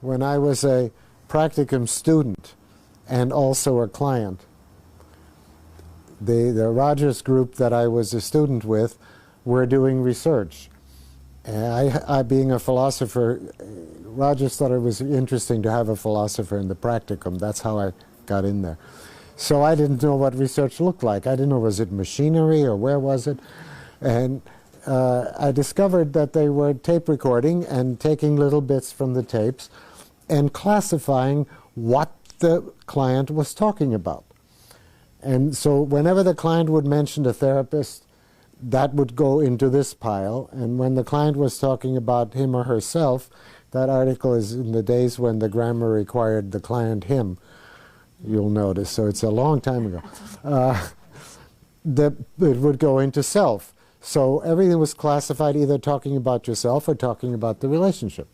when I was a practicum student and also a client. The Rogers group that I was a student with were doing research. And I, being a philosopher, Rogers thought it was interesting to have a philosopher in the practicum. That's how I got in there. So I didn't know what research looked like. I didn't know, was it machinery or where was it? And I discovered that they were tape recording and taking little bits from the tapes and classifying what the client was talking about. And so whenever the client would mention a therapist, that would go into this pile. And when the client was talking about him or herself, that article is in the days when the grammar required the client him, you'll notice. So it's a long time ago. It would go into self. So everything was classified either talking about yourself or talking about the relationship.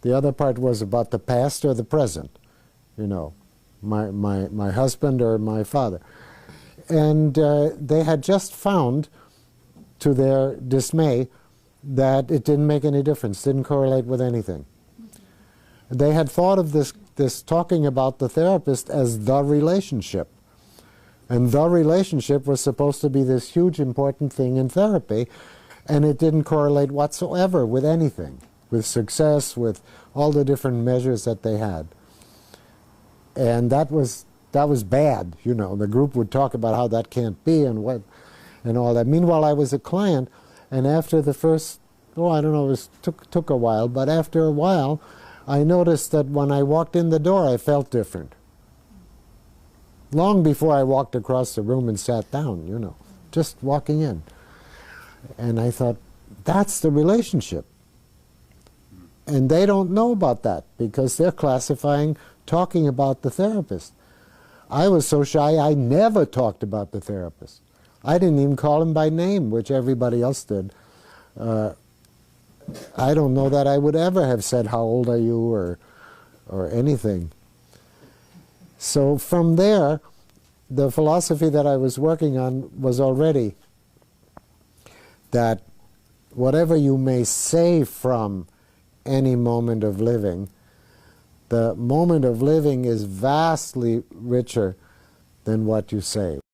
The other part was about the past or the present, you know, my husband or my father. And they had just found, to their dismay, that it didn't make any difference, didn't correlate with anything. They had thought of this talking about the therapist as the relationship. And the relationship was supposed to be this huge important thing in therapy, and it didn't correlate whatsoever with anything, with success, with all the different measures that they had. And that was bad, you know. The group would talk about how that can't be and what and all that. Meanwhile, I was a client, and after the first, I don't know, it took a while, but after a while, I noticed that when I walked in the door, I felt different. Long before I walked across the room and sat down, you know, just walking in. And I thought, that's the relationship. And they don't know about that because they're classifying talking about the therapist. I was so shy, I never talked about the therapist. I didn't even call him by name, which everybody else did. I don't know that I would ever have said, how old are you, or anything. So from there, the philosophy that I was working on was already that whatever you may say from any moment of living, the moment of living is vastly richer than what you say.